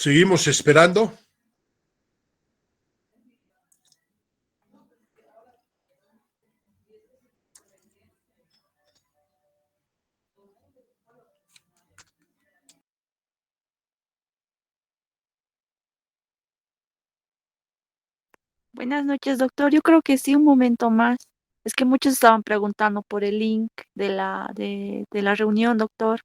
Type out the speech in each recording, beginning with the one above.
Seguimos esperando. Buenas noches, doctor. Yo creo que sí, un momento más. Es que muchos estaban preguntando por el link de la reunión, doctor.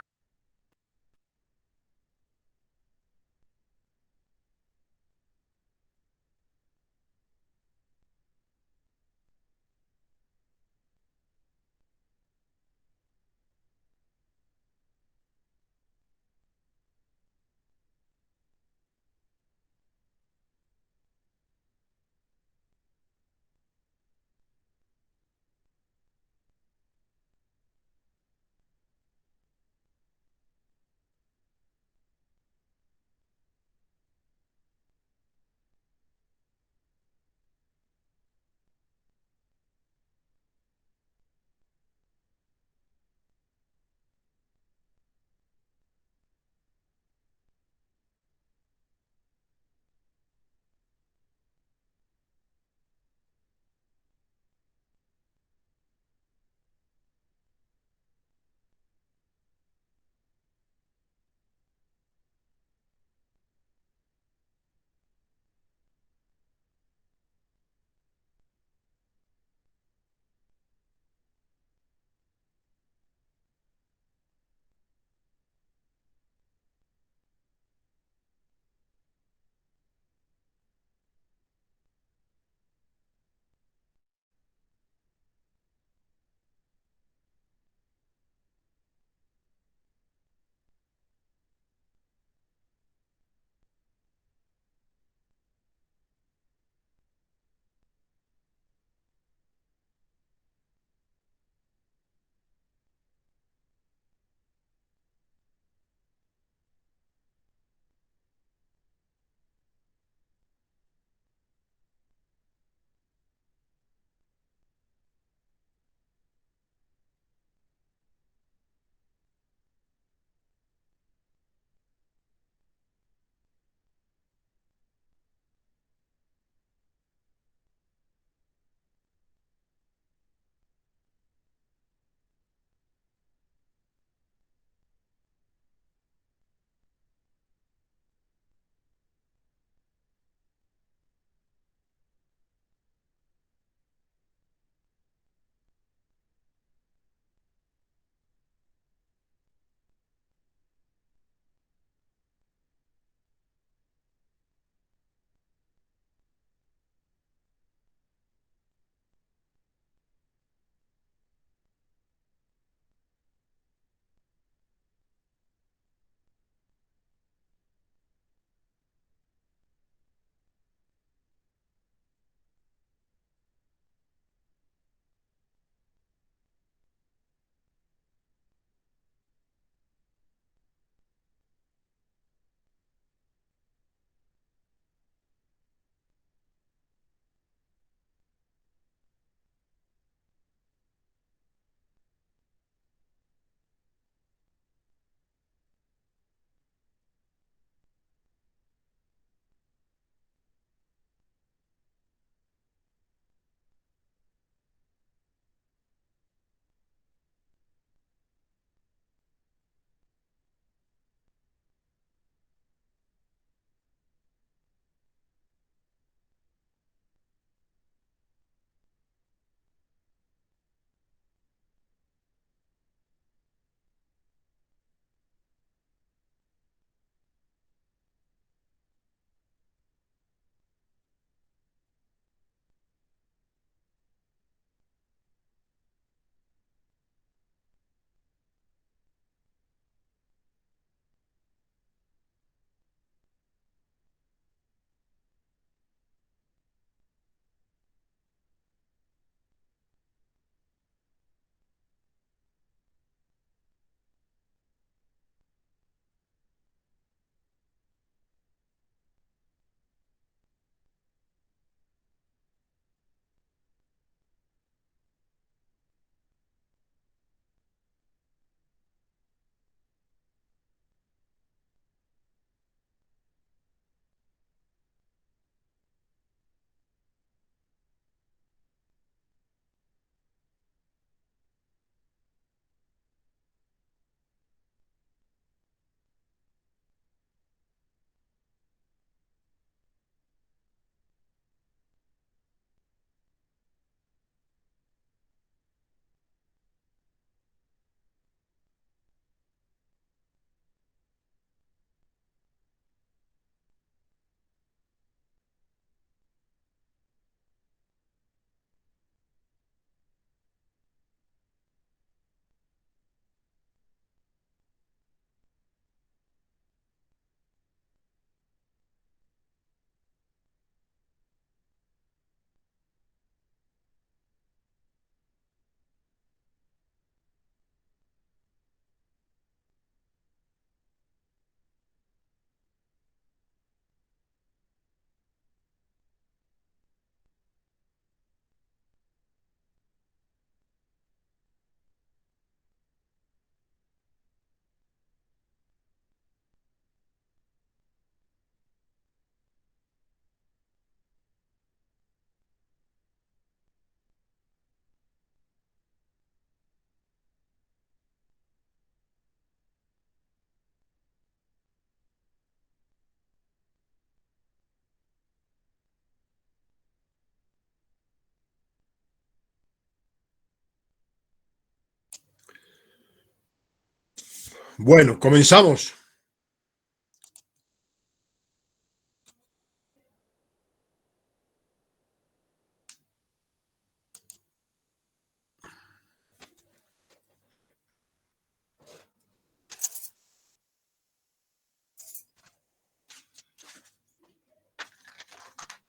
Bueno, comenzamos.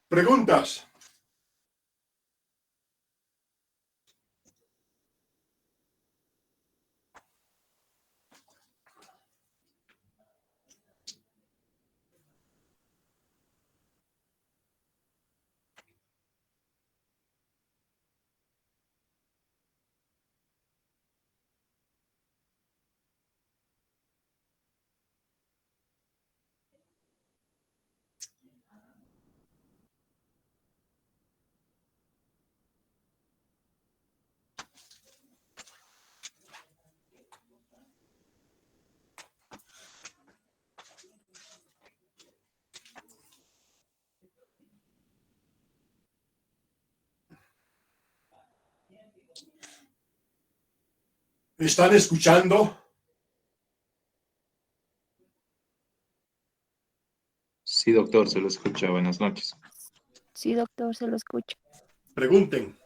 Preguntas. ¿Están escuchando? Sí, doctor, se lo escucha. Buenas noches. Sí, doctor, se lo escucha. Pregunten.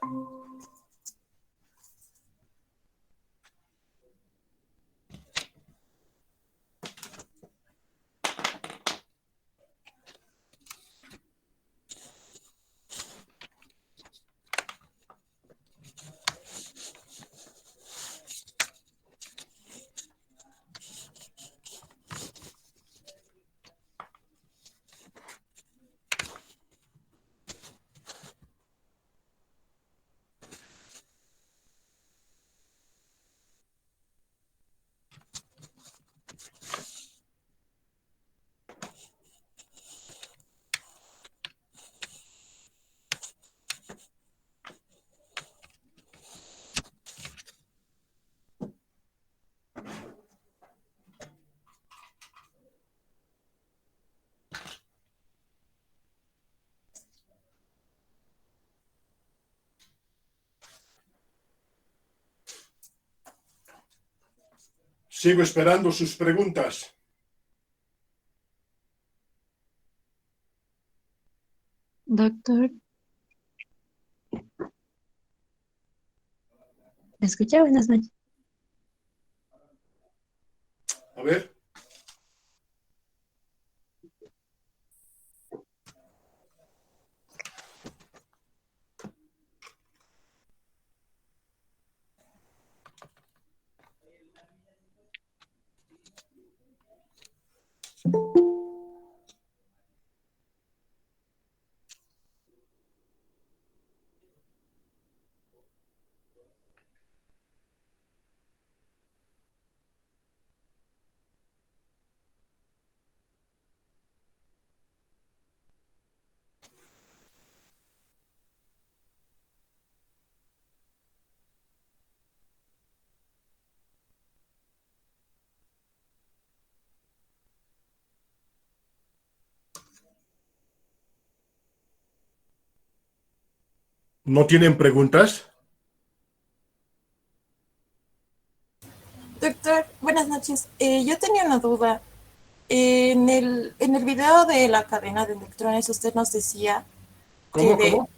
Sigo esperando sus preguntas. Doctor, ¿me escucha? Buenas noches. A ver. ¿No tienen preguntas? Doctor, buenas noches. Yo tenía una duda. En el video de la cadena de electrones, usted nos decía que ¿Cómo?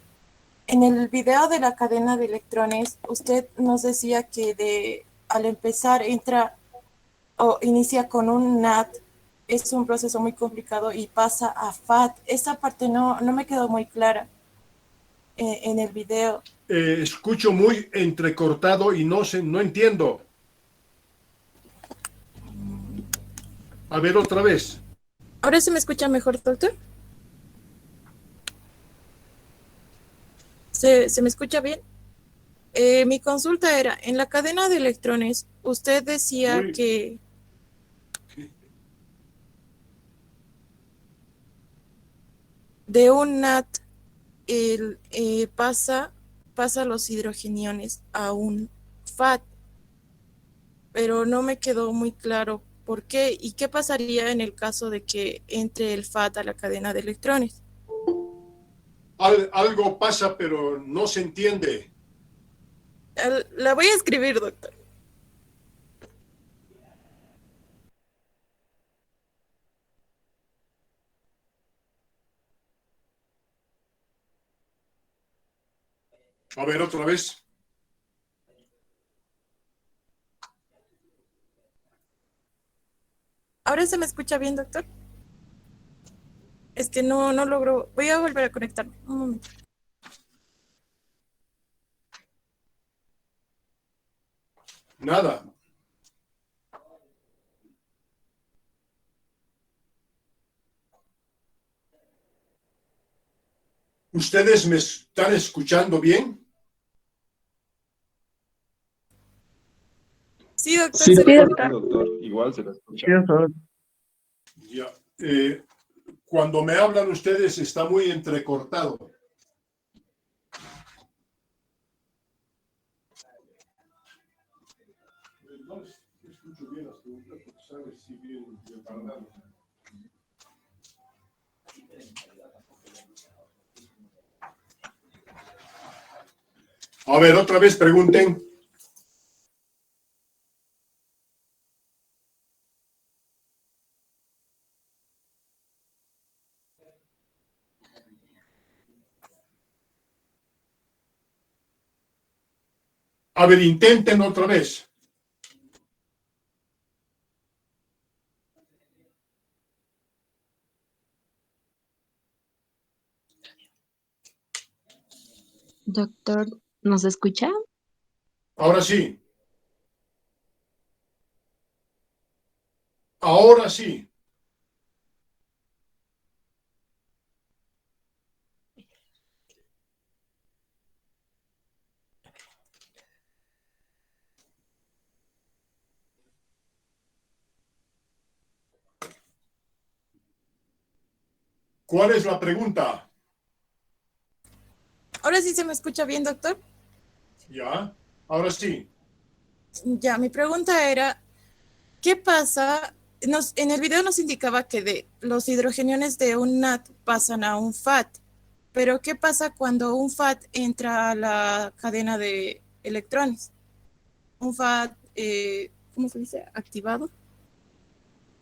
en el video de la cadena de electrones, usted nos decía que al empezar entra o inicia con un NAT, es un proceso muy complicado y pasa a FAT. Esa parte no me quedó muy clara en el video. Escucho muy entrecortado y no entiendo. A ver otra vez. ¿Ahora se me escucha mejor, doctor? ¿Se me escucha bien? Mi consulta era, en la cadena de electrones, usted decía Muy. que de un NAT pasa los hidrogeniones a un FAT, pero no me quedó muy claro por qué y qué pasaría en el caso de que entre el FAT a la cadena de electrones. Algo pasa, pero no se entiende. La voy a escribir, doctor. A ver, otra vez. ¿Ahora se me escucha bien, doctor? Es que no logro. Voy a volver a conectarme. Un momento. Nada. ¿Ustedes me están escuchando bien? Sí, doctor. Sí, se- doctor. Igual se lo escucha. Ya. Cuando me hablan ustedes está muy entrecortado. No escucho bien las preguntas porque sabes si bien preparado. A ver, otra vez pregunten. A ver, intenten otra vez. Doctor, ¿nos escucha? Ahora sí. Ahora sí. ¿Cuál es la pregunta? Ahora sí se me escucha bien, doctor. Ya. Ahora sí. Ya, mi pregunta era, ¿qué pasa? En el video nos indicaba que de los hidrogeniones de un NAT pasan a un FAT, pero ¿qué pasa cuando un FAT entra a la cadena de electrones? Un FAT, ¿cómo se dice? Activado.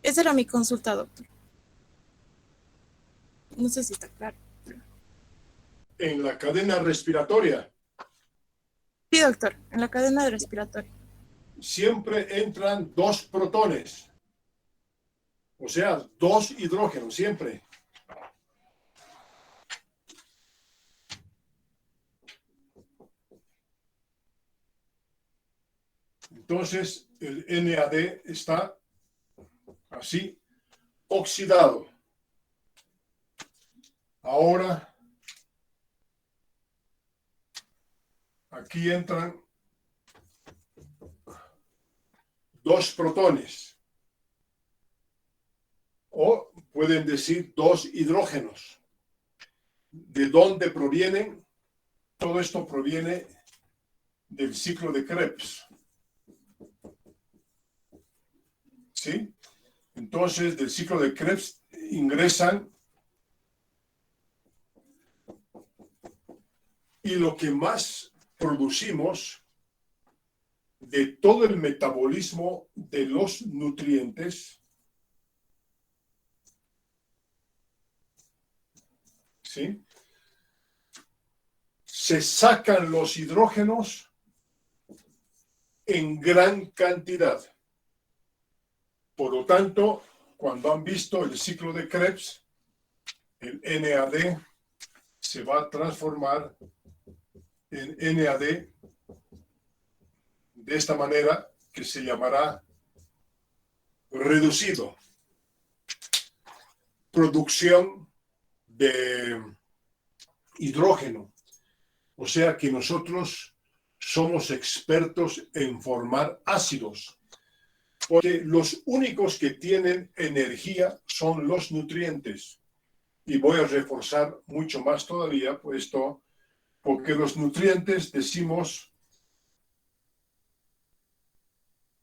Esa era mi consulta, doctor. No sé si está claro. En la cadena respiratoria Sí, doctor, en la cadena de respiratoria. siempre entran dos protones. O sea, dos hidrógenos, siempre. Entonces, el NAD está así, oxidado. Ahora, aquí entran dos protones. O pueden decir dos hidrógenos. ¿De dónde provienen? Todo esto proviene del ciclo de Krebs. ¿Sí? Entonces, del ciclo de Krebs ingresan y lo que más producimos de todo el metabolismo de los nutrientes, ¿sí? Se sacan los hidrógenos en gran cantidad. Por lo tanto, cuando han visto el ciclo de Krebs, el NAD se va a transformar en NAD de esta manera que se llamará reducido. Producción de hidrógeno. O sea que nosotros somos expertos en formar ácidos. Porque los únicos que tienen energía son los nutrientes. Y voy a reforzar mucho más todavía esto, porque los nutrientes decimos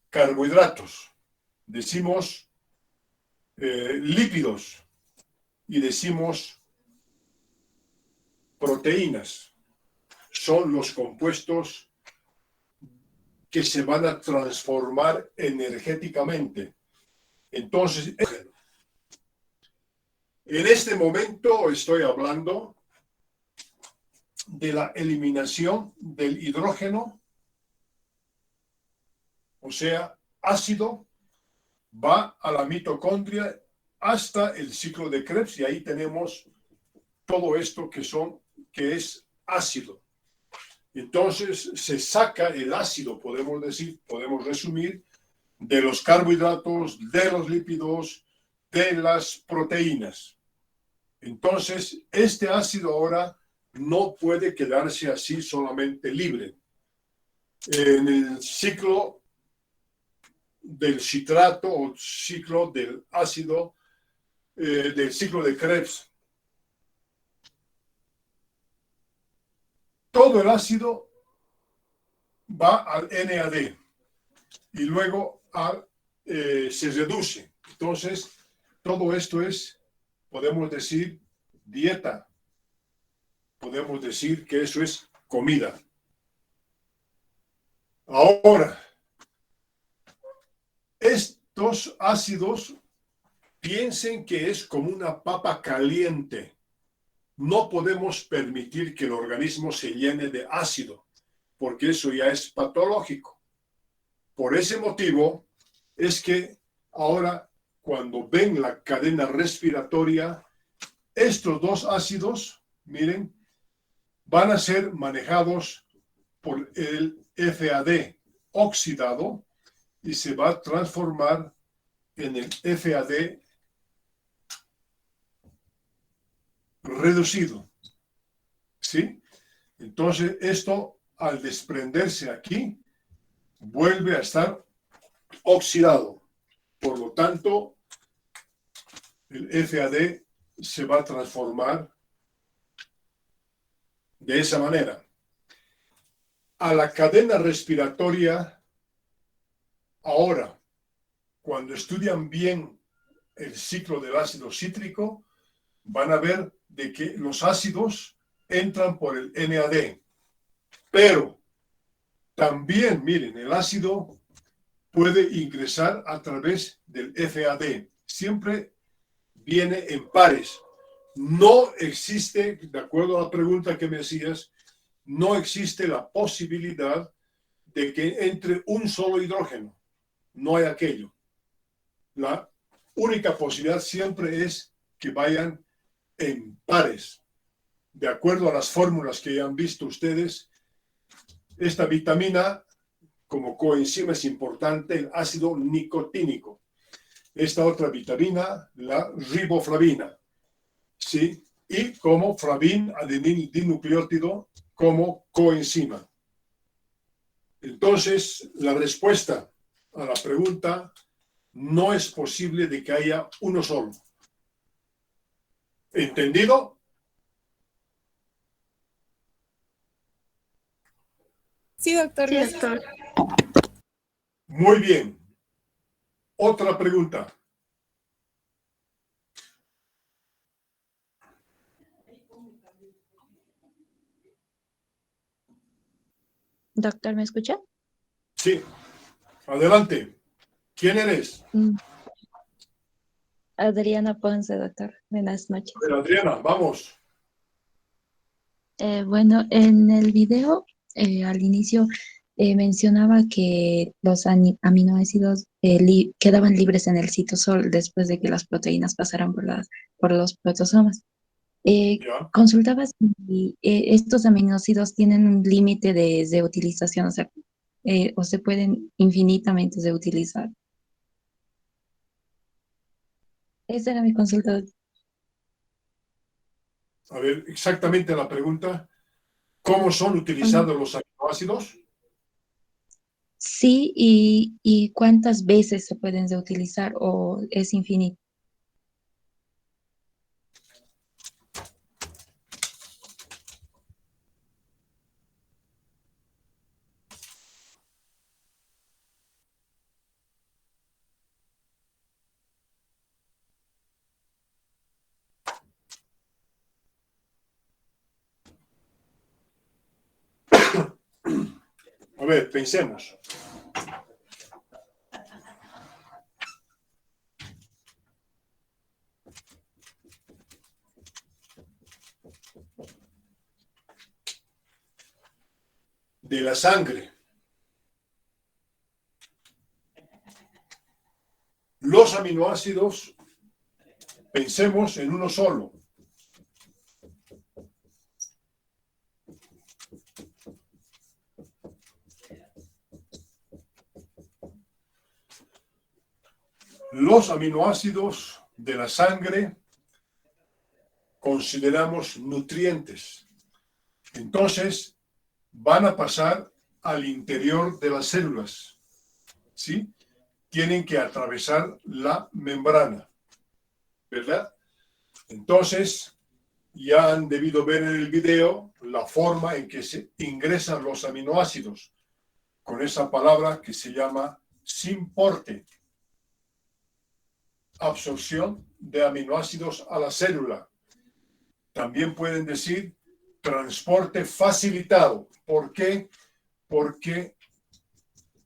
carbohidratos, decimos lípidos y decimos proteínas. Son los compuestos que se van a transformar energéticamente. Entonces, en este momento estoy hablando de la eliminación del hidrógeno, o sea, ácido, va a la mitocondria hasta el ciclo de Krebs y ahí tenemos todo esto que es ácido. Entonces se saca el ácido, podemos decir, podemos resumir, de los carbohidratos, de los lípidos, de las proteínas. Entonces, este ácido ahora no puede quedarse así solamente libre. En el ciclo del citrato o ciclo del ácido, del ciclo de Krebs, todo el ácido va al NAD y luego se reduce. Entonces, todo esto es, podemos decir, dieta. Podemos decir que eso es comida. Ahora, estos ácidos, piensen que es como una papa caliente. No podemos permitir que el organismo se llene de ácido, porque eso ya es patológico. Por ese motivo es que ahora, cuando ven la cadena respiratoria, estos dos ácidos, miren, van a ser manejados por el FAD oxidado y se va a transformar en el FAD reducido. ¿Sí? Entonces, esto al desprenderse aquí, vuelve a estar oxidado. Por lo tanto, el FAD se va a transformar de esa manera. A la cadena respiratoria, ahora, cuando estudian bien el ciclo del ácido cítrico, van a ver de que los ácidos entran por el NAD. Pero también, miren, el ácido puede ingresar a través del FAD. Siempre viene en pares. No existe, de acuerdo a la pregunta que me hacías, no existe la posibilidad de que entre un solo hidrógeno. No hay aquello. La única posibilidad siempre es que vayan en pares. De acuerdo a las fórmulas que ya han visto ustedes, esta vitamina como coenzima es importante, el ácido nicotínico. Esta otra vitamina, la riboflavina, ¿sí? Y como flavin, adenil dinucleótido, como coenzima. Entonces, la respuesta a la pregunta, no es posible de que haya uno solo. ¿Entendido? Sí, doctor. Sí, Gracias. doctor. Muy bien. Otra pregunta. Doctor, ¿me escucha? Sí. Adelante. ¿Quién eres? Adriana Ponce, doctor. Buenas noches. A ver, Adriana, vamos. Bueno, en el video al inicio mencionaba que los aminoácidos quedaban libres en el citosol después de que las proteínas pasaran por los protosomas. Ya. Consultaba si estos aminoácidos tienen un límite de utilización, o se pueden infinitamente reutilizar. Esa era mi consulta. A ver, exactamente la pregunta. ¿Cómo son utilizados los aminoácidos? Sí, y cuántas veces se pueden reutilizar o es infinito. A ver, pensemos. de la sangre. Los aminoácidos, pensemos en uno solo. Los aminoácidos de la sangre consideramos nutrientes. Entonces, van a pasar al interior de las células, ¿sí? Tienen que atravesar la membrana, ¿verdad? Entonces, ya han debido ver en el video la forma en que se ingresan los aminoácidos, con esa palabra que se llama simporte. Absorción de aminoácidos a la célula. También pueden decir transporte facilitado. ¿Por qué? Porque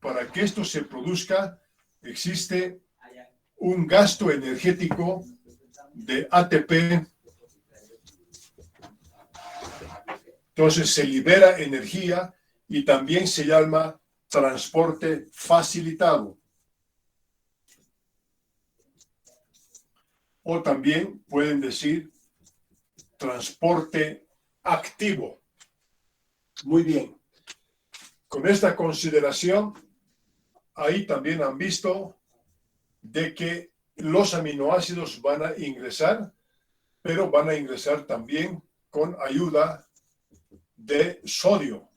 para que esto se produzca existe un gasto energético de ATP. Entonces se libera energía y también se llama transporte facilitado. O también pueden decir transporte activo. Muy bien. Con esta consideración, ahí también han visto de que los aminoácidos van a ingresar, pero van a ingresar también con ayuda de sodio.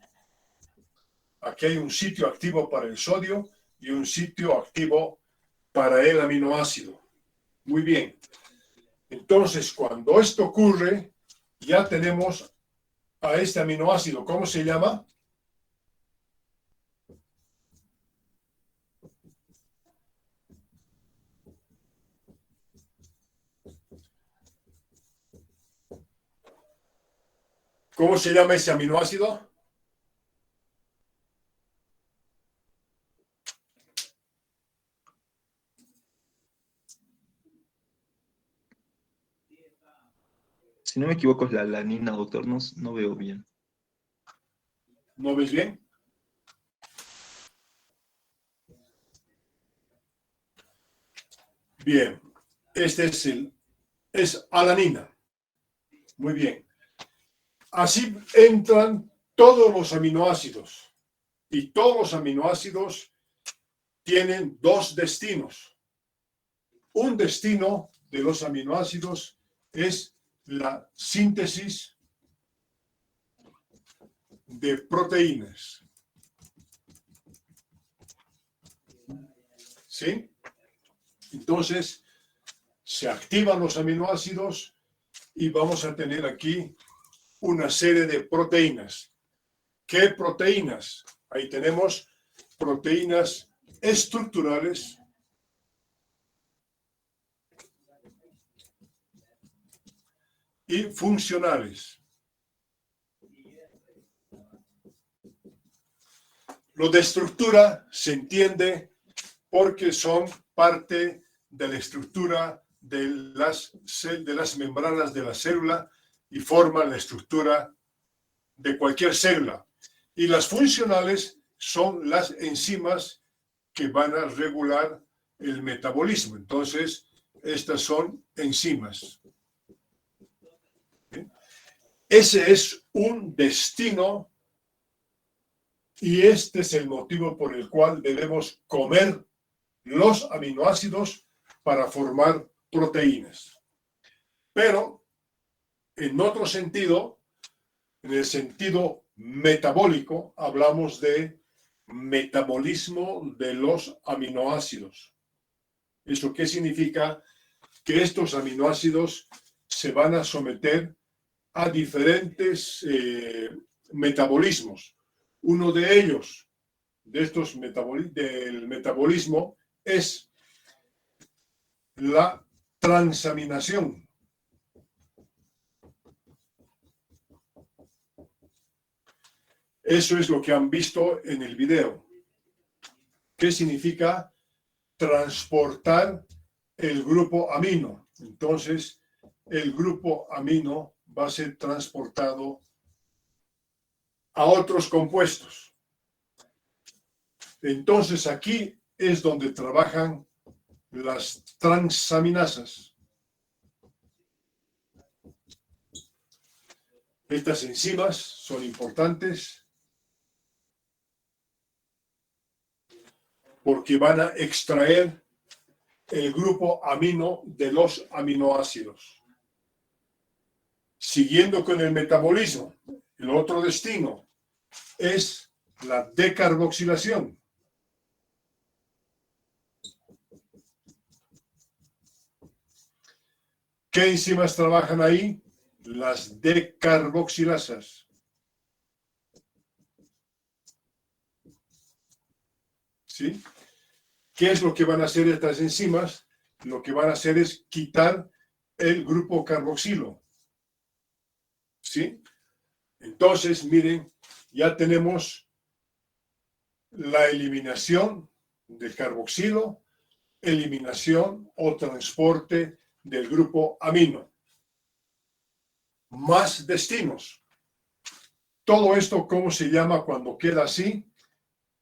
Aquí hay un sitio activo para el sodio y un sitio activo para el aminoácido. Muy bien. Entonces, cuando esto ocurre, ya tenemos a este aminoácido. ¿Cómo se llama? ¿Cómo se llama ese aminoácido? Si no me equivoco, es la alanina, doctor. No, no veo bien. ¿No ves bien? Bien. Este es alanina. Muy bien. Así entran todos los aminoácidos. Y todos los aminoácidos tienen dos destinos. Un destino de los aminoácidos es la síntesis de proteínas. ¿Sí? Entonces, se activan los aminoácidos y vamos a tener aquí una serie de proteínas. ¿Qué proteínas? Ahí tenemos proteínas estructurales y funcionales. Lo de estructura se entiende porque son parte de la estructura de las membranas de la célula y forman la estructura de cualquier célula. Y las funcionales son las enzimas que van a regular el metabolismo. Entonces, estas son enzimas. Ese es un destino y este es el motivo por el cual debemos comer los aminoácidos para formar proteínas. Pero, en otro sentido, en el sentido metabólico, hablamos de metabolismo de los aminoácidos. ¿Eso qué significa? Que estos aminoácidos se van a someter a diferentes metabolismos. Uno de ellos, del metabolismo, es la transaminación. Eso es lo que han visto en el video. ¿Qué significa transportar el grupo amino? Entonces, el grupo amino va a ser transportado a otros compuestos. Entonces aquí es donde trabajan las transaminasas. Estas enzimas son importantes porque van a extraer el grupo amino de los aminoácidos. Siguiendo con el metabolismo, el otro destino es la decarboxilación. ¿Qué enzimas trabajan ahí? Las decarboxilasas. ¿Sí? ¿Qué es lo que van a hacer estas enzimas? Lo que van a hacer es quitar el grupo carboxilo. ¿Sí? Entonces, miren, ya tenemos la eliminación del carboxilo, eliminación o transporte del grupo amino. Más destinos. Todo esto, ¿cómo se llama cuando queda así?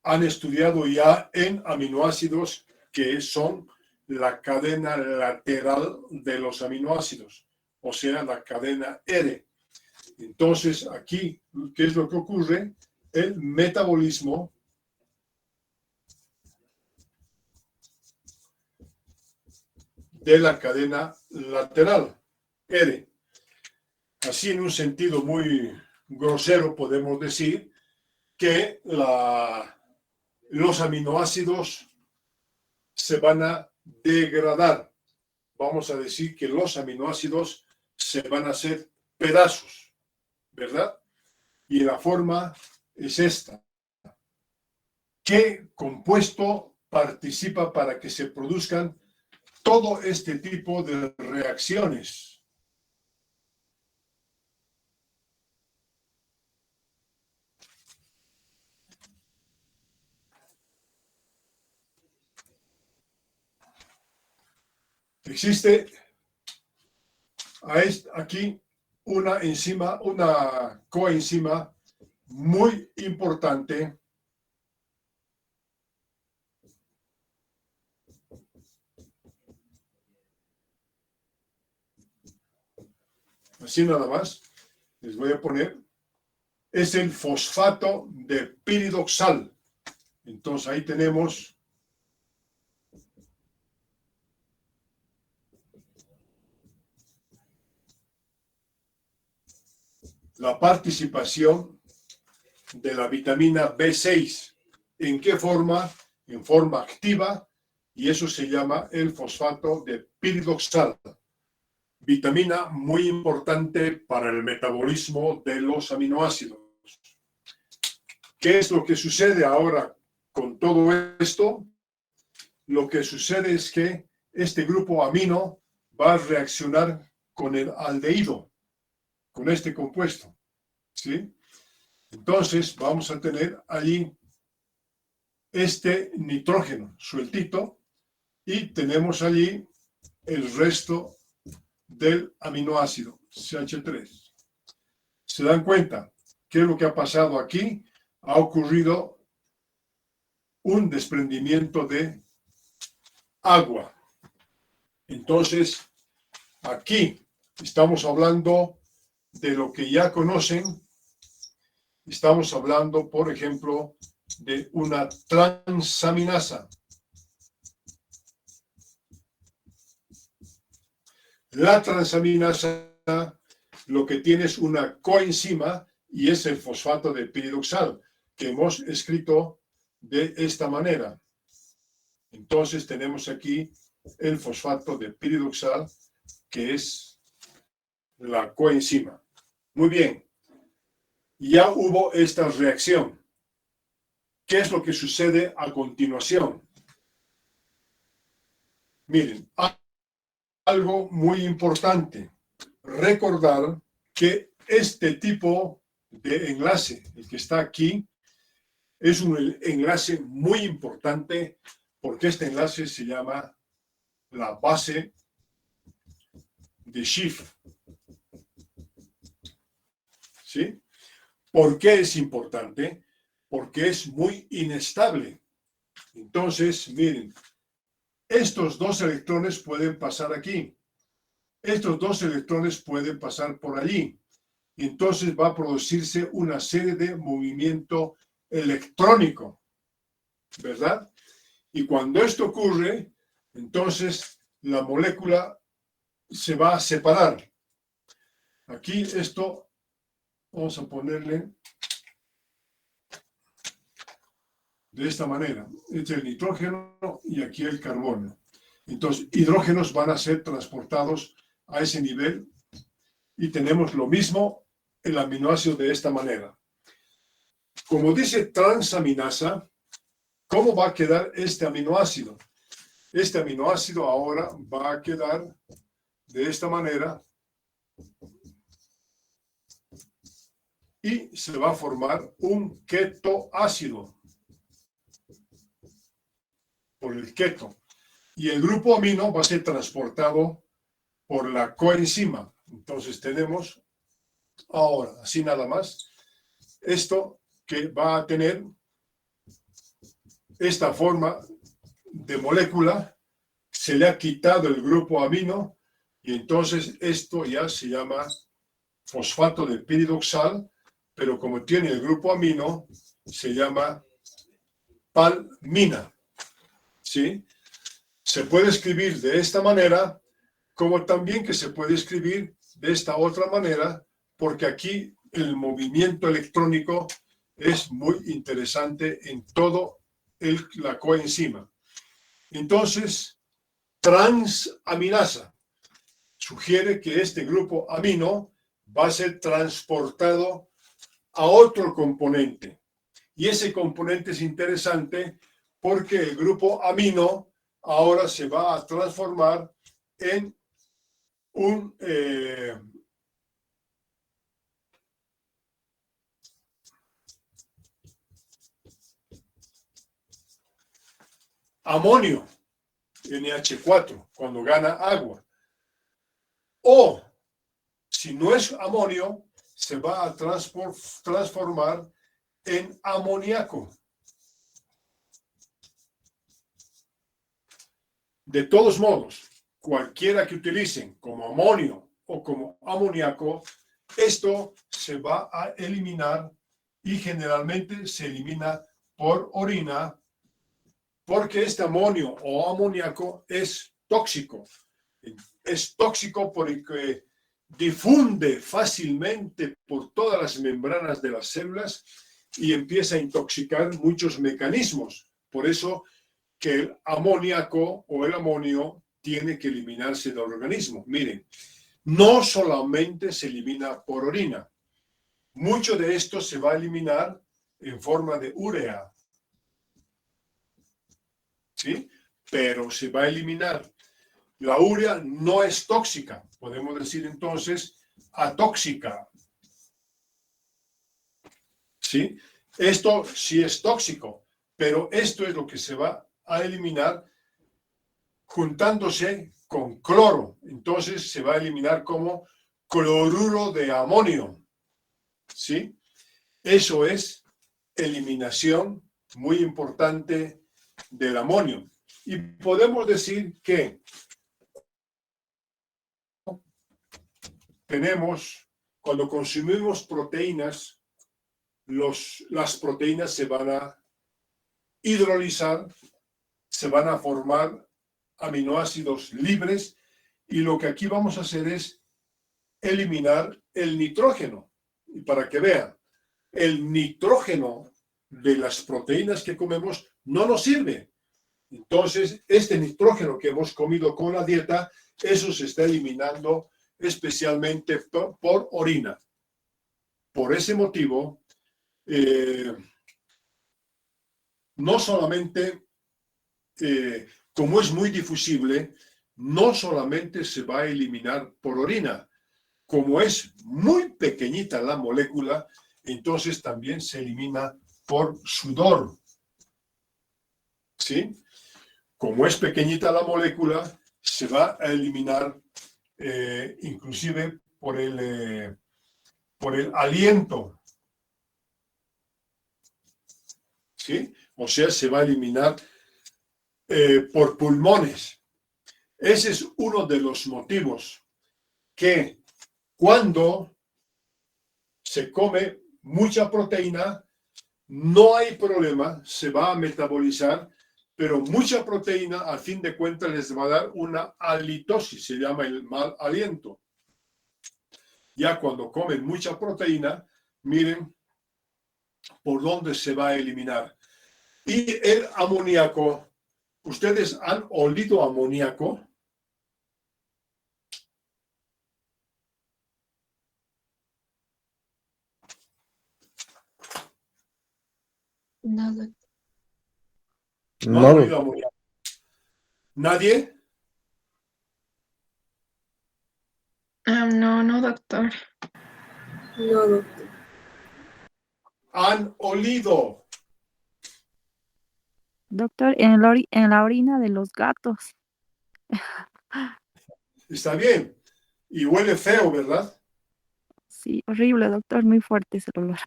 Han estudiado ya en aminoácidos que son la cadena lateral de los aminoácidos, o sea, la cadena R. Entonces, aquí, ¿qué es lo que ocurre? El metabolismo de la cadena lateral, R. Así, en un sentido muy grosero, podemos decir que los aminoácidos se van a degradar. Vamos a decir que los aminoácidos se van a hacer pedazos, ¿verdad? Y la forma es esta. ¿Qué compuesto participa para que se produzcan todo este tipo de reacciones? Existe aquí una enzima, una coenzima muy importante así nada más, les voy a poner, es el fosfato de piridoxal. Entonces ahí tenemos la participación de la vitamina B6. ¿En qué forma? En forma activa, y eso se llama el fosfato de piridoxal. Vitamina muy importante para el metabolismo de los aminoácidos. ¿Qué es lo que sucede ahora con todo esto? Lo que sucede es que este grupo amino va a reaccionar con el aldehído, con este compuesto, ¿sí? Entonces vamos a tener allí este nitrógeno sueltito y tenemos allí el resto del aminoácido, CH3. ¿Se dan cuenta qué es lo que ha pasado aquí? Ha ocurrido un desprendimiento de agua. Entonces, aquí estamos hablando de lo que ya conocen. Estamos hablando, por ejemplo, de una transaminasa. La transaminasa lo que tiene es una coenzima y es el fosfato de piridoxal, que hemos escrito de esta manera. Entonces tenemos aquí el fosfato de piridoxal, que es la coenzima. Muy bien. Ya hubo esta reacción. ¿Qué es lo que sucede a continuación? Miren, algo muy importante. Recordar que este tipo de enlace, el que está aquí, es un enlace muy importante porque este enlace se llama la base de Schiff. ¿Sí? ¿Por qué es importante? Porque es muy inestable. Entonces, miren, estos dos electrones pueden pasar aquí. Estos dos electrones pueden pasar por allí. Entonces va a producirse una serie de movimiento electrónico, ¿verdad? Y cuando esto ocurre, entonces la molécula se va a separar. Aquí esto, vamos a ponerle de esta manera. Este es el nitrógeno y aquí el carbono. Entonces, hidrógenos van a ser transportados a ese nivel y tenemos lo mismo el aminoácido de esta manera. Como dice transaminasa, ¿cómo va a quedar este aminoácido? Este aminoácido ahora va a quedar de esta manera y se va a formar un ketoácido por el keto. Y el grupo amino va a ser transportado por la coenzima. Entonces tenemos ahora, así nada más, esto que va a tener esta forma de molécula, se le ha quitado el grupo amino y entonces esto ya se llama fosfato de piridoxal, pero como tiene el grupo amino, se llama palmina. ¿Sí? Se puede escribir de esta manera, como también que se puede escribir de esta otra manera, porque aquí el movimiento electrónico es muy interesante en todo la coenzima. Entonces, transaminasa sugiere que este grupo amino va a ser transportado a otro componente. Y ese componente es interesante porque el grupo amino ahora se va a transformar en un amonio, NH4, cuando gana agua. O, si no es amonio, se va a transformar en amoníaco. De todos modos, cualquiera que utilicen como amonio o como amoníaco, esto se va a eliminar y generalmente se elimina por orina porque este amonio o amoníaco es tóxico. Es tóxico porque difunde fácilmente por todas las membranas de las células y empieza a intoxicar muchos mecanismos. Por eso que el amoníaco o el amonio tiene que eliminarse del organismo. Miren, no solamente se elimina por orina. Mucho de esto se va a eliminar en forma de urea. ¿Sí? Pero se va a eliminar. La urea no es tóxica. Podemos decir entonces atóxica. ¿Sí? Esto sí es tóxico, pero esto es lo que se va a eliminar juntándose con cloro. Entonces se va a eliminar como cloruro de amonio. ¿Sí? Eso es eliminación muy importante del amonio. Y podemos decir que tenemos, cuando consumimos proteínas, las proteínas se van a hidrolizar, se van a formar aminoácidos libres y lo que aquí vamos a hacer es eliminar el nitrógeno. Y para que vean, el nitrógeno de las proteínas que comemos no nos sirve. Entonces, este nitrógeno que hemos comido con la dieta, eso se está eliminando especialmente por orina. Por ese motivo, no solamente, como es muy difusible, no solamente se va a eliminar por orina, como es muy pequeñita la molécula, entonces también se elimina por sudor. ¿Sí? Como es pequeñita la molécula, se va a eliminar inclusive por el aliento. ¿Sí? O sea, se va a eliminar por pulmones. Ese es uno de los motivos que cuando se come mucha proteína, no hay problema, se va a metabolizar, pero mucha proteína, al fin de cuentas, les va a dar una halitosis, se llama el mal aliento. Ya cuando comen mucha proteína, miren por dónde se va a eliminar. Y el amoníaco, ¿ustedes han olido amoníaco? No, ¿No han olido amoníaco? ¿Nadie? No, doctor. No, doctor. ¿Han olido? Doctor, en la orina de los gatos. Está bien. Y huele feo, ¿verdad? Sí, horrible, doctor, muy fuerte ese olor.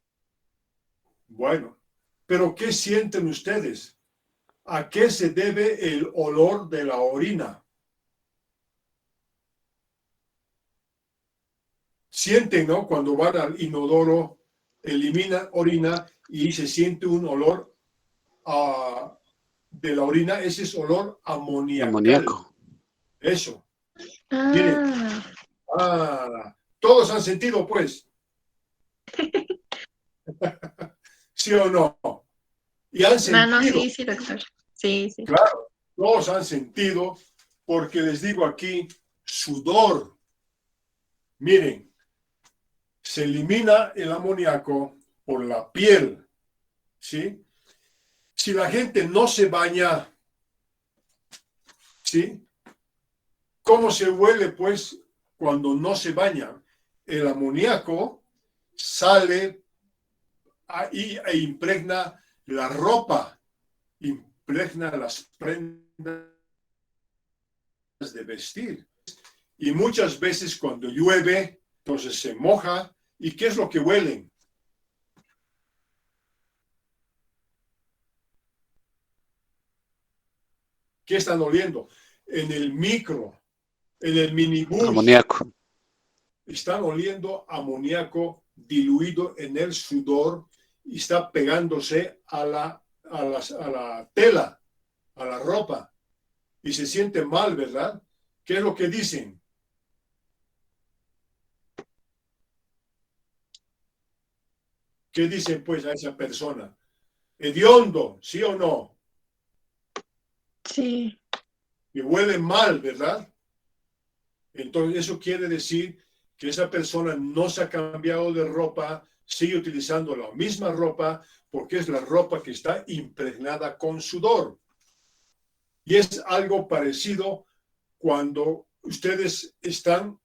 Bueno, pero ¿qué sienten ustedes? ¿A qué se debe el olor de la orina? Sienten, ¿no? Cuando van al inodoro, eliminan orina y se siente un olor de la orina. Ese es olor amoníaco. Amoníaco. Eso. Miren. Todos han sentido, pues. ¿Sí o no? Y han sentido. No, sí, doctor. Sí. Claro, todos han sentido, porque les digo aquí, sudor. Miren, se elimina el amoníaco por la piel, ¿sí? Si la gente no se baña, ¿sí? ¿Cómo se huele, pues, cuando no se baña? El amoníaco sale ahí e impregna la ropa, impregna las prendas de vestir. Y muchas veces cuando llueve, entonces se moja. ¿Y qué es lo que huelen? ¿Qué están oliendo? En el micro, en el minibús. Amoníaco. Están oliendo amoníaco diluido en el sudor y está pegándose a la tela, a la ropa. Y se siente mal, ¿verdad? ¿Qué es lo que dicen? ¿Qué dicen, pues, a esa persona? Hediondo, ¿sí o no? Sí. Que huele mal, ¿verdad? Entonces, eso quiere decir que esa persona no se ha cambiado de ropa, sigue utilizando la misma ropa, porque es la ropa que está impregnada con sudor. Y es algo parecido cuando ustedes están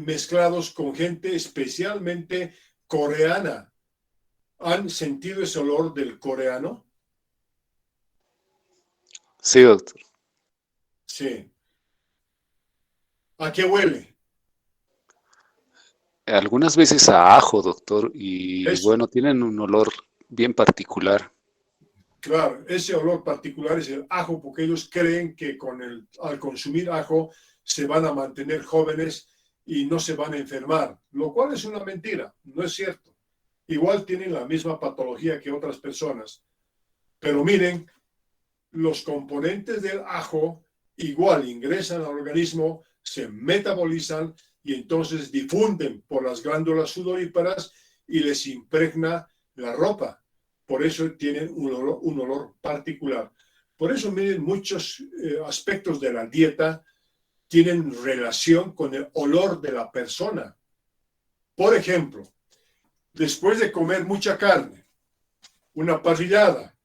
mezclados con gente especialmente coreana. ¿Han sentido ese olor del coreano? Sí, doctor. Sí. ¿A qué huele? Algunas veces a ajo, doctor, y Eso. bueno, tienen un olor bien particular. Claro, ese olor particular es el ajo, porque ellos creen que al consumir ajo se van a mantener jóvenes y no se van a enfermar, lo cual es una mentira, no es cierto. Igual tienen la misma patología que otras personas. Pero miren, los componentes del ajo igual ingresan al organismo, se metabolizan y entonces difunden por las glándulas sudoríparas y les impregna la ropa. Por eso tienen un olor particular. Por eso, miren, muchos aspectos de la dieta tienen relación con el olor de la persona. Por ejemplo, después de comer mucha carne, una parrillada,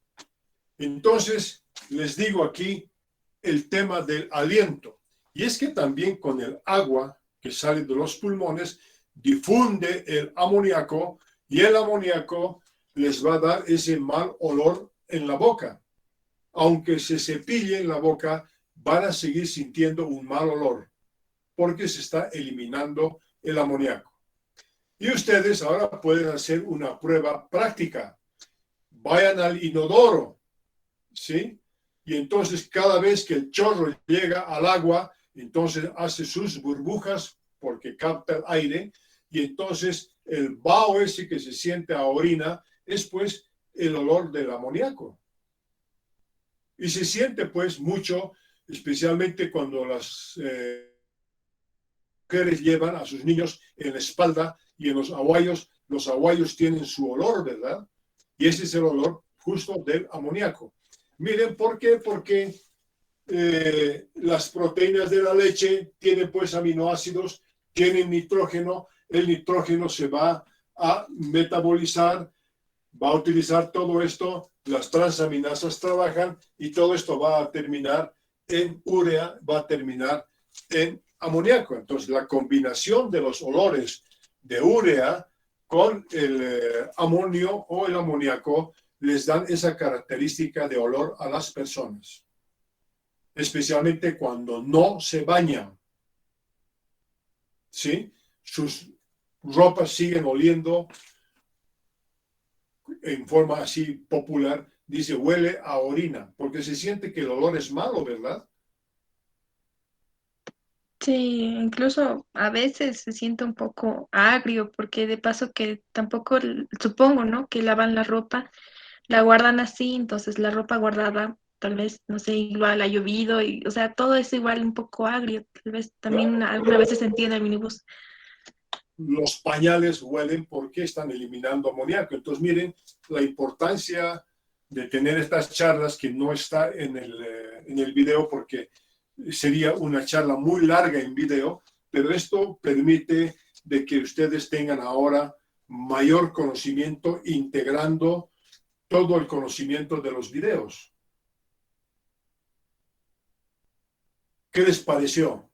entonces les digo aquí el tema del aliento. Y es que también con el agua que sale de los pulmones difunde el amoníaco y el amoníaco les va a dar ese mal olor en la boca. Aunque se cepillen la boca, van a seguir sintiendo un mal olor porque se está eliminando el amoníaco. Y ustedes ahora pueden hacer una prueba práctica. Vayan al inodoro, ¿sí? y entonces cada vez que el chorro llega al agua, entonces hace sus burbujas porque capta el aire, y entonces el vaho ese que se siente a orina es pues el olor del amoníaco. Y se siente pues mucho, especialmente cuando las mujeres llevan a sus niños en la espalda y en los aguayos tienen su olor, ¿verdad? Y ese es el olor justo del amoníaco. Miren, ¿por qué? Porque las proteínas de la leche tienen pues aminoácidos, tienen nitrógeno, el nitrógeno se va a metabolizar, va a utilizar todo esto, las transaminasas trabajan y todo esto va a terminar en urea, va a terminar en amoníaco. Entonces, la combinación de los olores de urea con el amonio o el amoníaco les dan esa característica de olor a las personas, especialmente cuando no se bañan. ¿Sí? Sus ropas siguen oliendo en forma así popular, dice huele a orina, porque se siente que el olor es malo, ¿verdad? Sí, incluso a veces se siente un poco agrio, porque de paso que tampoco, supongo, ¿no? Que lavan la ropa, la guardan así, entonces la ropa guardada, tal vez, no sé, igual ha llovido, y, o sea, todo es igual un poco agrio, tal vez también alguna vez se sentía en el minibús. Los pañales huelen porque están eliminando amoníaco. Entonces, miren la importancia de tener estas charlas que no está en el video porque sería una charla muy larga en video, pero esto permite de que ustedes tengan ahora mayor conocimiento integrando todo el conocimiento de los videos. ¿Qué les pareció?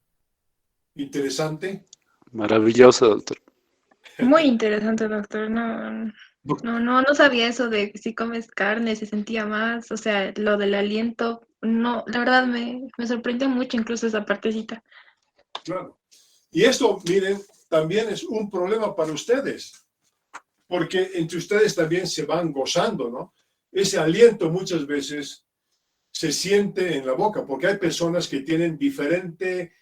¿Interesante? Maravilloso, doctor. Muy interesante, doctor. No sabía eso de que si comes carne se sentía más, o sea, lo del aliento, no, la verdad me sorprendió mucho incluso esa partecita. Claro. Y esto, miren, también es un problema para ustedes, porque entre ustedes también se van gozando, ¿no? Ese aliento muchas veces se siente en la boca, porque hay personas que tienen diferente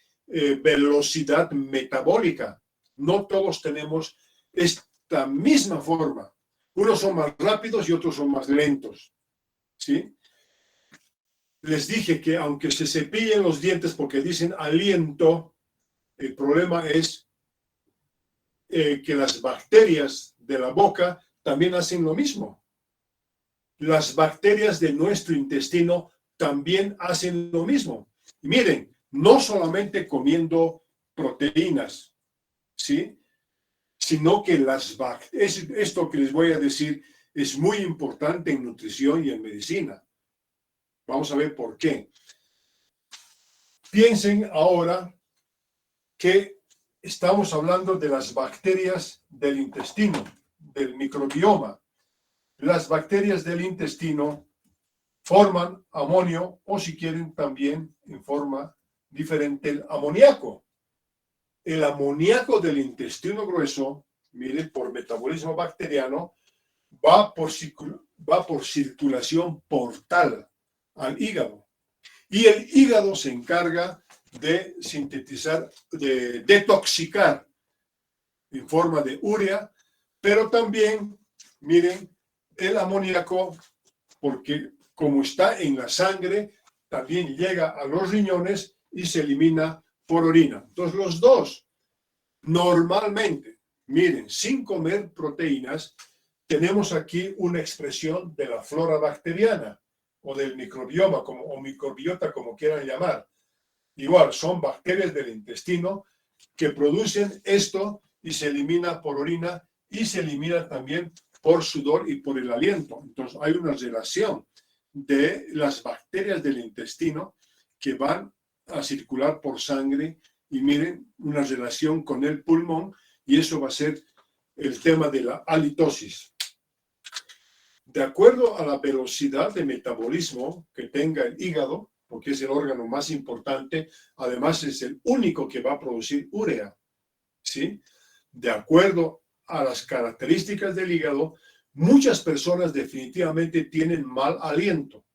velocidad metabólica. No todos tenemos esta misma forma. Unos son más rápidos y otros son más lentos, ¿sí? Les dije que aunque se cepillen los dientes porque dicen aliento, el problema es que las bacterias de la boca también hacen lo mismo. Las bacterias de nuestro intestino también hacen lo mismo. Y miren, no solamente comiendo proteínas, ¿sí? Sino que esto que les voy a decir es muy importante en nutrición y en medicina. Vamos a ver por qué. Piensen ahora que estamos hablando de las bacterias del intestino, del microbioma. Las bacterias del intestino forman amonio o si quieren también en forma diferente el amoníaco. El amoníaco del intestino grueso, miren, por metabolismo bacteriano, va por circulación portal al hígado. Y el hígado se encarga de sintetizar, de detoxicar en forma de urea, pero también, miren, el amoníaco, porque como está en la sangre, también llega a los riñones y se elimina por orina. Entonces, los dos, normalmente, miren, sin comer proteínas, tenemos aquí una expresión de la flora bacteriana o del microbioma o microbiota, como quieran llamar. Igual, son bacterias del intestino que producen esto y se elimina por orina y se elimina también por sudor y por el aliento. Entonces, hay una relación de las bacterias del intestino que van a circular por sangre y miren, una relación con el pulmón y eso va a ser el tema de la halitosis. De acuerdo a la velocidad de metabolismo que tenga el hígado, porque es el órgano más importante, además es el único que va a producir urea, ¿sí? De acuerdo a las características del hígado, muchas personas definitivamente tienen mal aliento.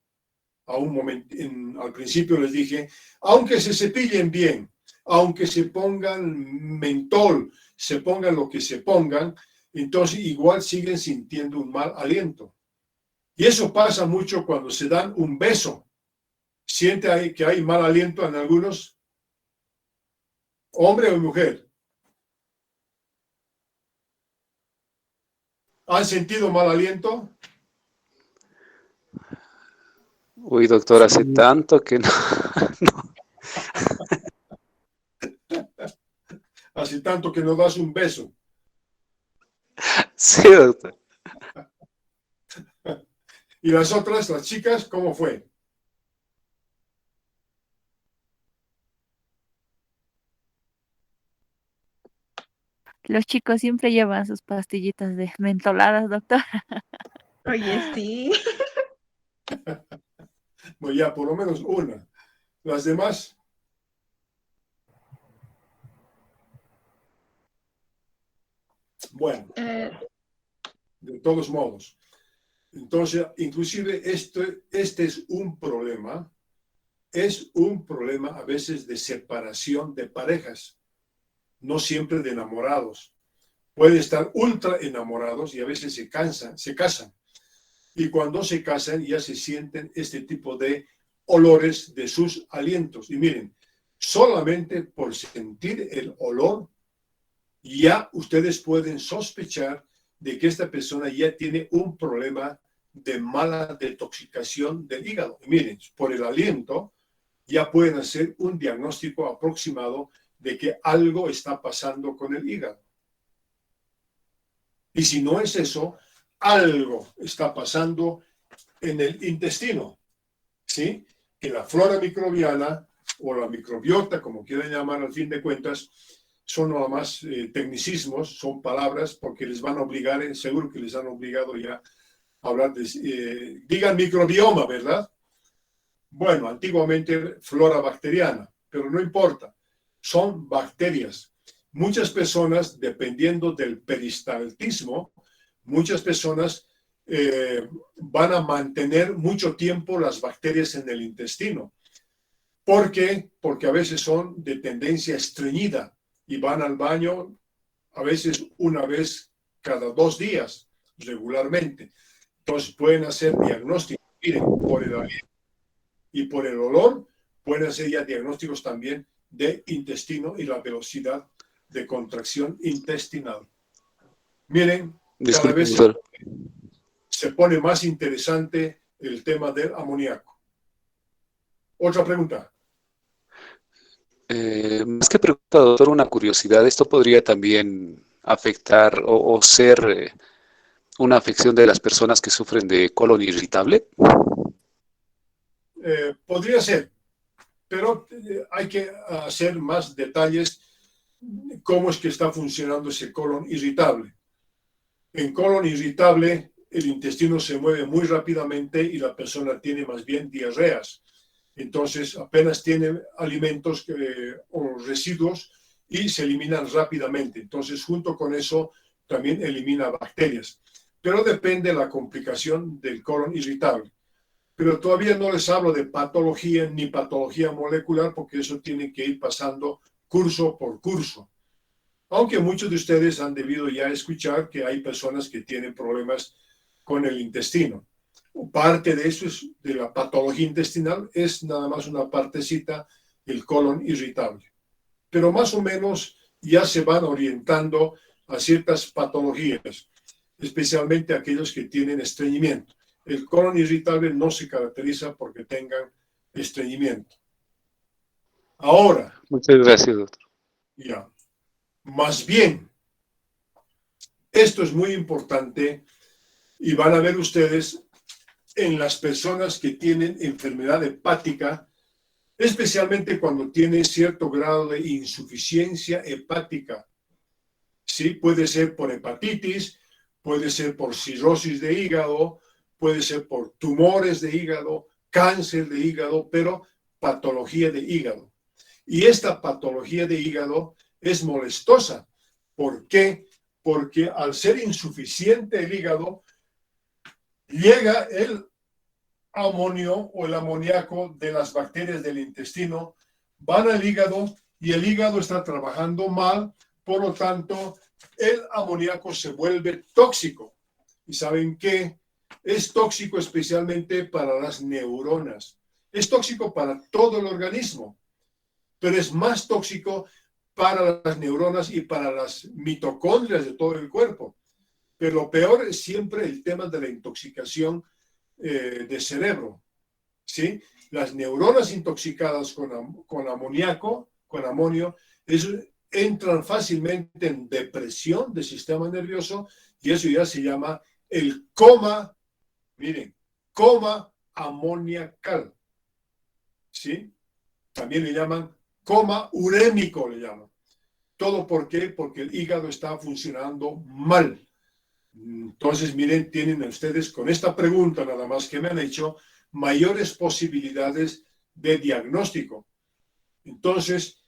a un momento, al principio les dije, aunque se cepillen bien, aunque se pongan mentol, se pongan lo que se pongan, entonces igual siguen sintiendo un mal aliento. Y eso pasa mucho cuando se dan un beso. ¿Siente que hay mal aliento en algunos? ¿Hombre o mujer? ¿Han sentido mal aliento? Uy, doctor, hace tanto que no. Hace tanto que no das un beso. Sí, doctor. ¿Y las otras, las chicas, cómo fue? Los chicos siempre llevan sus pastillitas de mentoladas, doctor. Oye, sí. Pues ya, por lo menos una. Las demás, bueno, de todos modos. Entonces, inclusive este es un problema a veces de separación de parejas, no siempre de enamorados. Pueden estar ultra enamorados y a veces se casan. Y cuando se casan ya se sienten este tipo de olores de sus alientos. Y miren, solamente por sentir el olor, ya ustedes pueden sospechar de que esta persona ya tiene un problema de mala detoxicación del hígado. Y miren, por el aliento ya pueden hacer un diagnóstico aproximado de que algo está pasando con el hígado. Y si no es eso, algo está pasando en el intestino, ¿sí? Que la flora microbiana o la microbiota, como quieran llamar al fin de cuentas, son nada más tecnicismos, son palabras porque les van a obligar, seguro que les han obligado ya a hablar de, digan microbioma, ¿verdad? Bueno, antiguamente flora bacteriana, pero no importa, son bacterias. Muchas personas, dependiendo del peristaltismo, muchas personas van a mantener mucho tiempo las bacterias en el intestino. ¿Por qué? Porque a veces son de tendencia estreñida y van al baño a veces una vez cada 2 días, regularmente. Entonces pueden hacer diagnósticos, miren, por el aliento y por el olor, pueden hacer ya diagnósticos también de intestino y la velocidad de contracción intestinal. Miren, cada Disculpe, vez doctor. se pone más interesante el tema del amoníaco. Otra pregunta. Más que pregunta, doctor, una curiosidad. ¿Esto podría también afectar o ser una afección de las personas que sufren de colon irritable? Podría ser, pero hay que hacer más detalles cómo es que está funcionando ese colon irritable. En colon irritable, el intestino se mueve muy rápidamente y la persona tiene más bien diarreas. Entonces, apenas tiene alimentos o residuos y se eliminan rápidamente. Entonces, junto con eso, también elimina bacterias. Pero depende de la complicación del colon irritable. Pero todavía no les hablo de patología ni patología molecular porque eso tiene que ir pasando curso por curso. Aunque muchos de ustedes han debido ya escuchar que hay personas que tienen problemas con el intestino. Parte de eso es de la patología intestinal, es nada más una partecita, el colon irritable. Pero más o menos ya se van orientando a ciertas patologías, especialmente aquellos que tienen estreñimiento. El colon irritable no se caracteriza porque tengan estreñimiento. Ahora, Muchas gracias, doctor. ya, más bien, esto es muy importante y van a ver ustedes en las personas que tienen enfermedad hepática, especialmente cuando tienen cierto grado de insuficiencia hepática. Sí, puede ser por hepatitis, puede ser por cirrosis de hígado, puede ser por tumores de hígado, cáncer de hígado, pero patología de hígado. Y esta patología de hígado es molestosa. ¿Por qué? Porque al ser insuficiente el hígado, llega el amonio o el amoníaco de las bacterias del intestino van al hígado y el hígado está trabajando mal, por lo tanto, el amoníaco se vuelve tóxico. ¿Y saben qué? Es tóxico especialmente para las neuronas. Es tóxico para todo el organismo, pero es más tóxico para las neuronas y para las mitocondrias de todo el cuerpo. Pero lo peor es siempre el tema de la intoxicación de cerebro, ¿sí? Las neuronas intoxicadas con amoníaco, con amonio, entran fácilmente en depresión del sistema nervioso y eso ya se llama el coma, miren, coma amoniacal, ¿sí? También le llaman coma urémico, le llaman. ¿Todo por qué? Porque el hígado está funcionando mal. Entonces, miren, tienen ustedes con esta pregunta nada más que me han hecho mayores posibilidades de diagnóstico. Entonces,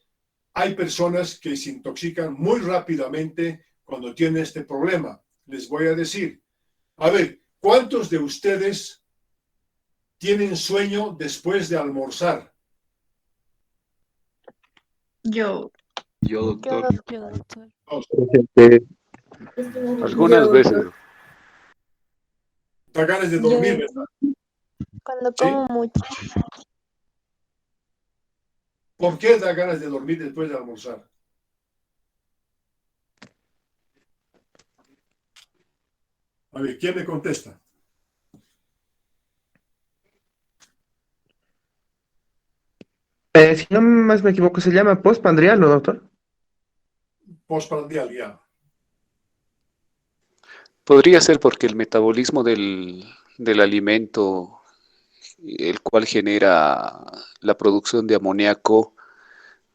hay personas que se intoxican muy rápidamente cuando tienen este problema. Les voy a decir, a ver, ¿cuántos de ustedes tienen sueño después de almorzar? Yo, Yo, doctor. Yo, doctor. Algunas veces. Da ganas de dormir, ¿verdad? Cuando ¿Sí? como mucho, ¿Por qué da ganas de dormir después de almorzar? A ver, ¿quién me contesta? Si no más me equivoco, se llama postprandial, ¿no, doctor? Postprandial, ya. Podría ser porque el metabolismo del alimento, el cual genera la producción de amoníaco,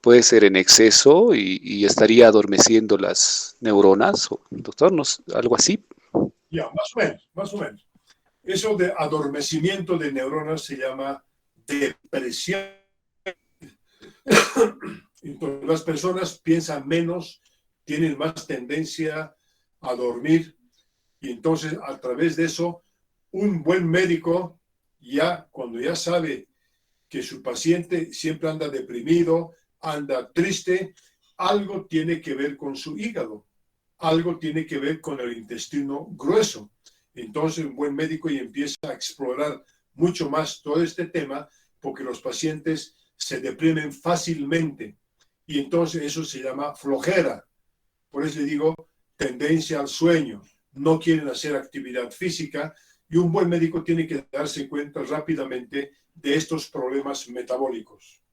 puede ser en exceso y estaría adormeciendo las neuronas, doctor, algo así. Ya, más o menos, más o menos. Eso de adormecimiento de neuronas se llama depresión. Entonces, las personas piensan menos, tienen más tendencia a dormir y entonces a través de eso, un buen médico cuando ya sabe que su paciente siempre anda deprimido, anda triste, algo tiene que ver con su hígado, algo tiene que ver con el intestino grueso. Entonces, un buen médico y empieza a explorar mucho más todo este tema porque los pacientes se deprimen fácilmente y entonces eso se llama flojera. Por eso le digo tendencia al sueño. No quieren hacer actividad física y un buen médico tiene que darse cuenta rápidamente de estos problemas metabólicos.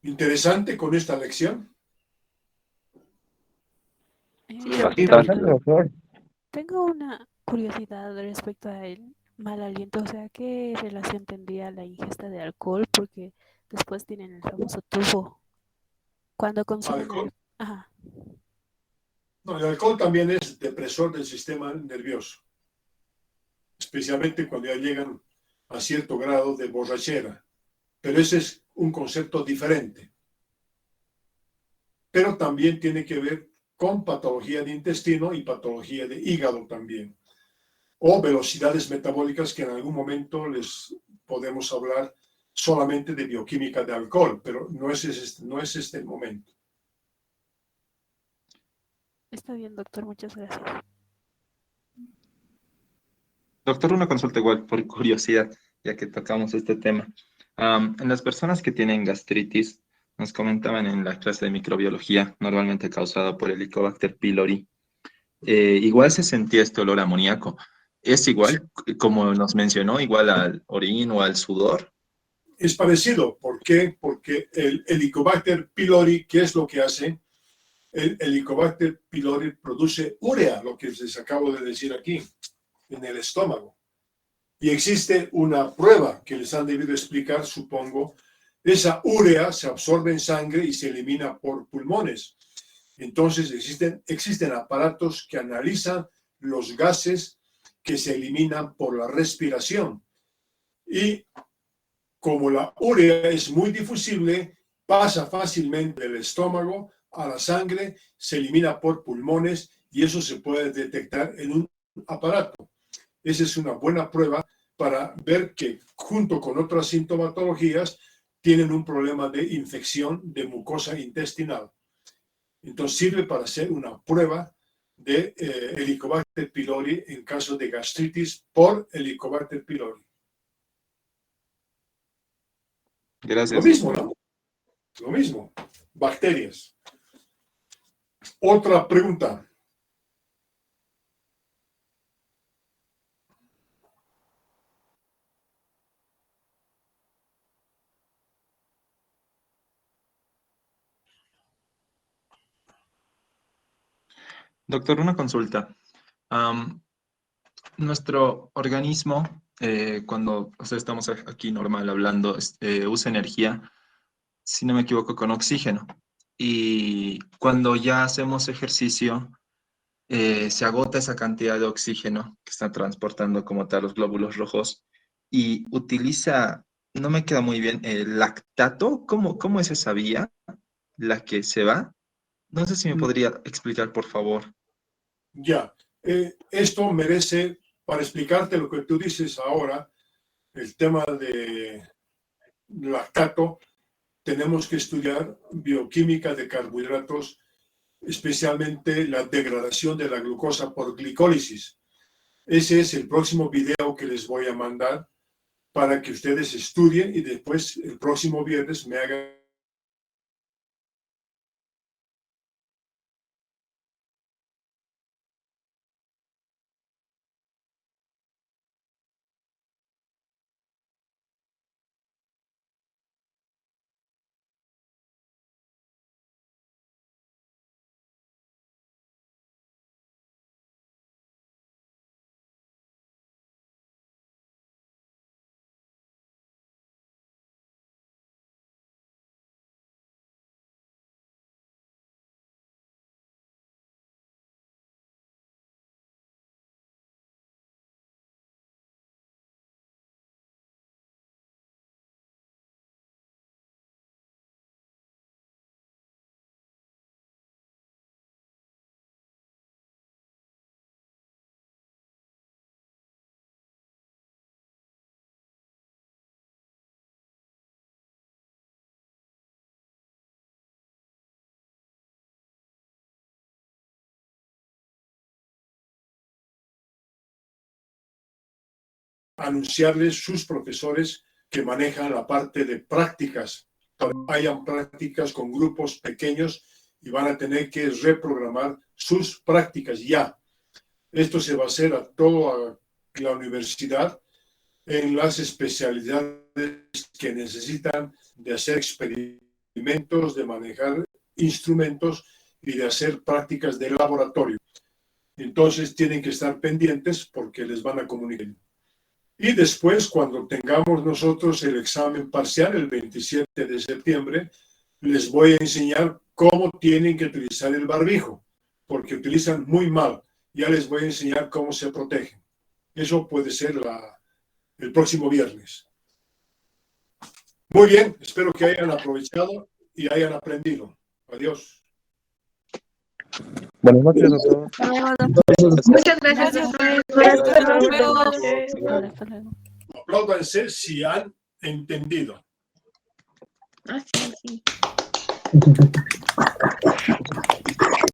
¿Interesante con esta lección? Sí, Bastante. Interesante, doctor. Tengo una curiosidad respecto al mal aliento, o sea, ¿qué relación tendría la ingesta de alcohol? Porque después tienen el famoso tufo. Cuando consumen ¿Alcohol? Ajá. No, el alcohol también es depresor del sistema nervioso, especialmente cuando ya llegan a cierto grado de borrachera. Pero ese es un concepto diferente. Pero también tiene que ver con patología de intestino y patología de hígado también. O velocidades metabólicas que en algún momento les podemos hablar solamente de bioquímica de alcohol, pero no es este el momento. Está bien, doctor, muchas gracias. Doctor, una consulta igual por curiosidad, ya que tocamos este tema. En las personas que tienen gastritis, nos comentaban en la clase de microbiología, normalmente causada por el Helicobacter pylori, igual se sentía este olor amoníaco. ¿Es igual, como nos mencionó, igual al orín o al sudor? Es parecido. ¿Por qué? Porque el Helicobacter pylori, ¿qué es lo que hace? El Helicobacter pylori produce urea, lo que les acabo de decir aquí, en el estómago. Y existe una prueba que les han debido explicar, supongo. Esa urea se absorbe en sangre y se elimina por pulmones. Entonces existen aparatos que analizan los gases que se eliminan por la respiración. Y como la urea es muy difusible, pasa fácilmente del estómago a la sangre, se elimina por pulmones y eso se puede detectar en un aparato. esa es una buena prueba para ver que junto con otras sintomatologías tienen un problema de infección de mucosa intestinal. Entonces sirve para hacer una prueba de Helicobacter pylori en caso de gastritis por Helicobacter pylori. Gracias. Lo mismo, ¿no? Lo mismo. Bacterias. Otra pregunta. Doctor, una consulta. Nuestro organismo, cuando estamos aquí normal hablando, usa energía, si no me equivoco, con oxígeno. Y cuando ya hacemos ejercicio, se agota esa cantidad de oxígeno que está transportando como tal los glóbulos rojos y utiliza, no me queda muy bien, el lactato. ¿Cómo es esa vía la que se va? No sé si me podría explicar, por favor. Ya, esto merece, para explicarte lo que tú dices ahora, el tema de lactato, tenemos que estudiar bioquímica de carbohidratos, especialmente la degradación de la glucosa por glicólisis. Ese es el próximo video que les voy a mandar para que ustedes estudien y después el próximo viernes me hagan anunciarles sus profesores que manejan la parte de prácticas. Hayan prácticas con grupos pequeños y van a tener que reprogramar sus prácticas ya. Esto se va a hacer a toda la universidad en las especialidades que necesitan de hacer experimentos, de manejar instrumentos y de hacer prácticas de laboratorio. Entonces tienen que estar pendientes porque les van a comunicar. Y después, cuando tengamos nosotros el examen parcial, el 27 de septiembre, les voy a enseñar cómo tienen que utilizar el barbijo, porque utilizan muy mal. Ya les voy a enseñar cómo se protegen. Eso puede ser el próximo viernes. Muy bien, espero que hayan aprovechado y hayan aprendido. Adiós. Buenas noches, doctor. Muchas gracias, doctor. Hasta luego. Hasta luego. Apláudanse si han entendido. Ah, sí, sí.